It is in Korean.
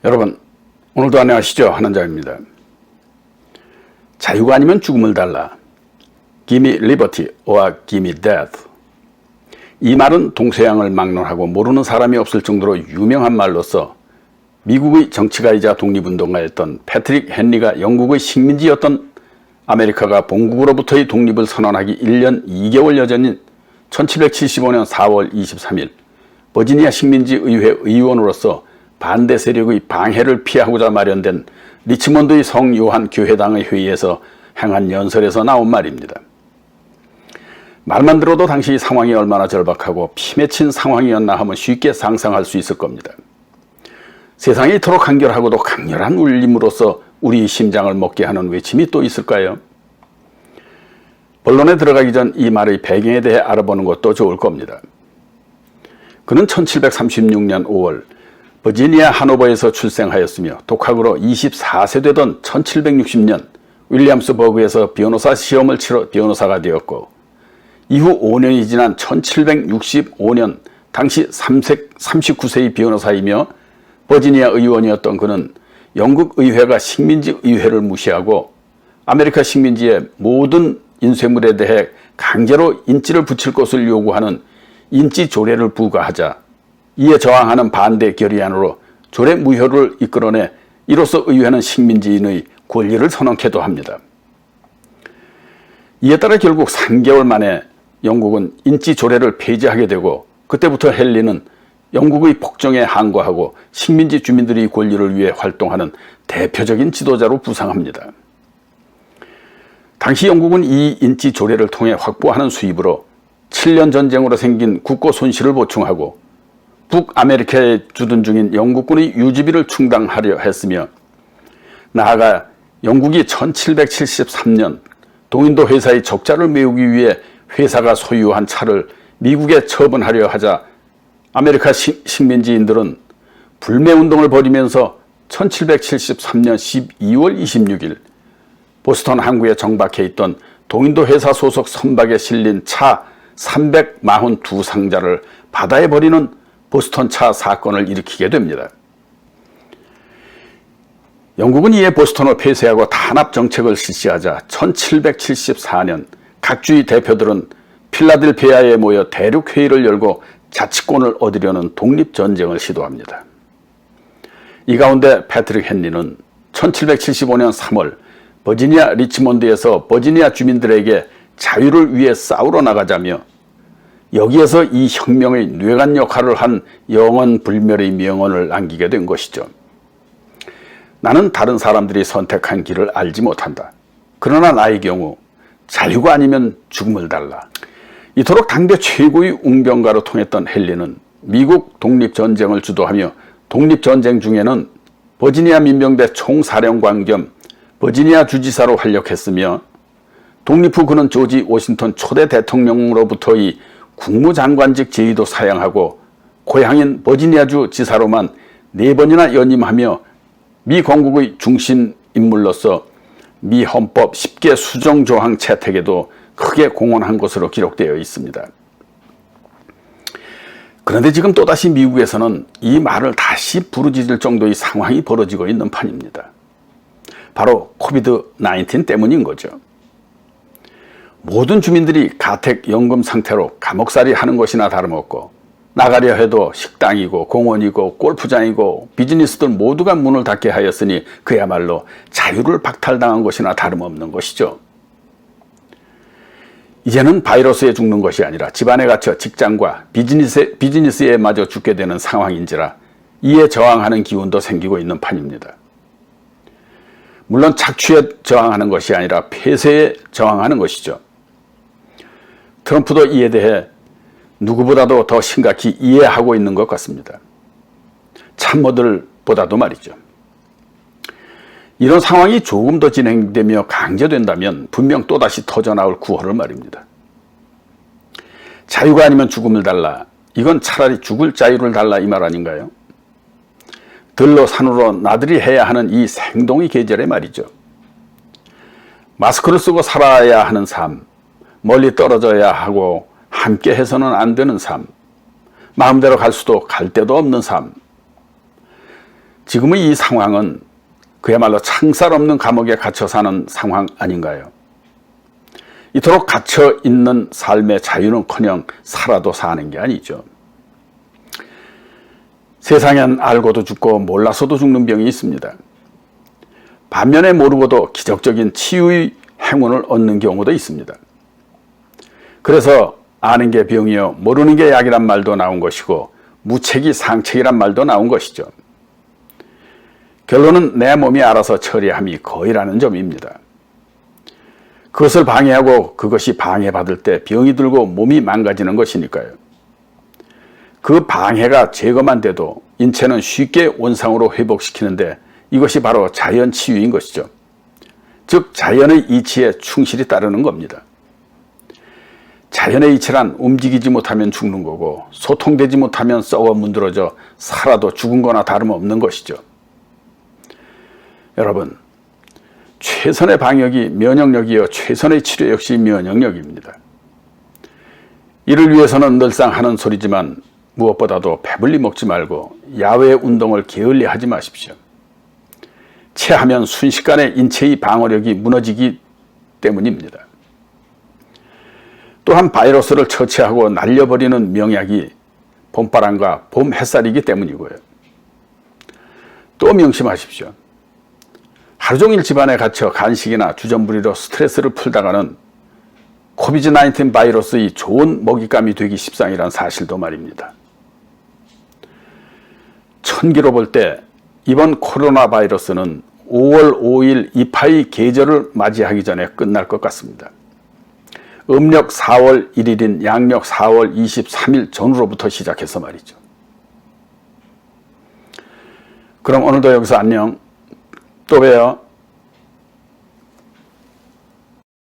여러분, 오늘도 안녕하시죠? 한원장입니다. 자유가 아니면 죽음을 달라. Give me liberty or give me death. 이 말은 동서양을 막론하고 모르는 사람이 없을 정도로 유명한 말로서 미국의 정치가이자 독립운동가였던 패트릭 헨리가 영국의 식민지였던 아메리카가 본국으로부터의 독립을 선언하기 1년 2개월 여전인 1775년 4월 23일 버지니아 식민지의회 의원으로서 반대 세력의 방해를 피하고자 마련된 리치몬드의 성 요한 교회당의 회의에서 행한 연설에서 나온 말입니다. 말만 들어도 당시 상황이 얼마나 절박하고 피맺힌 상황이었나 하면 쉽게 상상할 수 있을 겁니다. 세상이 이토록 간결하고도 강렬한 울림으로써 우리 심장을 먹게 하는 외침이 또 있을까요? 본론에 들어가기 전 이 말의 배경에 대해 알아보는 것도 좋을 겁니다. 그는 1736년 5월 버지니아 하노버에서 출생하였으며 독학으로 24세 되던 1760년 윌리엄스버그에서 변호사 시험을 치러 변호사가 되었고, 이후 5년이 지난 1765년 당시 39세의 변호사이며 버지니아 의원이었던 그는 영국 의회가 식민지 의회를 무시하고 아메리카 식민지의 모든 인쇄물에 대해 강제로 인지를 붙일 것을 요구하는 인지 조례를 부과하자 이에 저항하는 반대 결의안으로 조례 무효를 이끌어내 이로써 의회는 식민지인의 권리를 선언케도 합니다. 이에 따라 결국 3개월 만에 영국은 인지 조례를 폐지하게 되고, 그때부터 헨리는 영국의 폭정에 항거하고 식민지 주민들의 권리를 위해 활동하는 대표적인 지도자로 부상합니다. 당시 영국은 이 인지 조례를 통해 확보하는 수입으로 7년 전쟁으로 생긴 국고 손실을 보충하고 북아메리카에 주둔 중인 영국군의 유지비를 충당하려 했으며, 나아가 영국이 1773년 동인도 회사의 적자를 메우기 위해 회사가 소유한 차를 미국에 처분하려 하자 아메리카 식민지인들은 불매운동을 벌이면서 1773년 12월 26일 보스턴 항구에 정박해 있던 동인도 회사 소속 선박에 실린 차 342상자를 바다에 버리는 보스턴 차 사건을 일으키게 됩니다. 영국은 이에 보스턴을 폐쇄하고 탄압 정책을 실시하자 1774년 각주의 대표들은 필라델피아에 모여 대륙회의를 열고 자치권을 얻으려는 독립전쟁을 시도합니다. 이 가운데 패트릭 헨리는 1775년 3월 버지니아 리치몬드에서 버지니아 주민들에게 자유를 위해 싸우러 나가자며, 여기에서 이 혁명의 뇌관 역할을 한 영원 불멸의 명언을 남기게 된 것이죠. 나는 다른 사람들이 선택한 길을 알지 못한다. 그러나 나의 경우 자유가 아니면 죽음을 달라. 이토록 당대 최고의 웅변가로 통했던 헨리는 미국 독립전쟁을 주도하며 독립전쟁 중에는 버지니아 민병대 총사령관 겸 버지니아 주지사로 활약했으며, 독립 후 그는 조지 워싱턴 초대 대통령으로부터의 국무장관직 제의도 사양하고 고향인 버지니아주 지사로만 4번이나 연임하며 미 건국의 중심 인물로서 미 헌법 10개 수정 조항 채택에도 크게 공헌한 것으로 기록되어 있습니다. 그런데 지금 또다시 미국에서는 이 말을 다시 부르짖을 정도의 상황이 벌어지고 있는 판입니다. 바로 코비드-19 때문인 거죠. 모든 주민들이 가택연금 상태로 감옥살이 하는 것이나 다름없고, 나가려 해도 식당이고 공원이고 골프장이고 비즈니스들 모두가 문을 닫게 하였으니 그야말로 자유를 박탈당한 것이나 다름없는 것이죠. 이제는 바이러스에 죽는 것이 아니라 집안에 갇혀 직장과 비즈니스에 마저 죽게 되는 상황인지라 이에 저항하는 기운도 생기고 있는 판입니다. 물론 착취에 저항하는 것이 아니라 폐쇄에 저항하는 것이죠. 트럼프도 이에 대해 누구보다도 더 심각히 이해하고 있는 것 같습니다. 참모들보다도 말이죠. 이런 상황이 조금 더 진행되며 강제된다면 분명 또다시 터져나올 구호를 말입니다. 자유가 아니면 죽음을 달라. 이건 차라리 죽을 자유를 달라 이 말 아닌가요? 들로 산으로 나들이 해야 하는 이 생동의 계절에 말이죠. 마스크를 쓰고 살아야 하는 삶, 멀리 떨어져야 하고 함께 해서는 안 되는 삶, 마음대로 갈 수도 갈 데도 없는 삶, 지금의 이 상황은 그야말로 창살 없는 감옥에 갇혀 사는 상황 아닌가요? 이토록 갇혀 있는 삶의 자유는커녕 살아도 사는 게 아니죠. 세상엔 알고도 죽고 몰라서도 죽는 병이 있습니다. 반면에 모르고도 기적적인 치유의 행운을 얻는 경우도 있습니다. 그래서 아는 게 병이요 모르는 게 약이란 말도 나온 것이고 무책이 상책이란 말도 나온 것이죠. 결론은 내 몸이 알아서 처리함이 거의라는 점입니다. 그것을 방해하고 그것이 방해받을 때 병이 들고 몸이 망가지는 것이니까요. 그 방해가 제거만 돼도 인체는 쉽게 원상으로 회복시키는데 이것이 바로 자연치유인 것이죠. 즉 자연의 이치에 충실히 따르는 겁니다. 자연의 이치란 움직이지 못하면 죽는 거고 소통되지 못하면 썩어 문드러져 살아도 죽은 거나 다름없는 것이죠. 여러분, 최선의 방역이 면역력이요 최선의 치료 역시 면역력입니다. 이를 위해서는 늘상 하는 소리지만 무엇보다도 배불리 먹지 말고 야외 운동을 게을리 하지 마십시오. 체하면 순식간에 인체의 방어력이 무너지기 때문입니다. 또한 바이러스를 처치하고 날려버리는 명약이 봄바람과 봄 햇살이기 때문이고요. 또 명심하십시오. 하루 종일 집안에 갇혀 간식이나 주전부리로 스트레스를 풀다가는 코비드-19 바이러스의 좋은 먹잇감이 되기 십상이란 사실도 말입니다. 천기로 볼 때 이번 코로나 바이러스는 5월 5일 이파의 계절을 맞이하기 전에 끝날 것 같습니다. 음력 4월 1일인 양력 4월 23일 전후로부터 시작해서 말이죠. 그럼 오늘도 여기서 안녕. 또 봬요.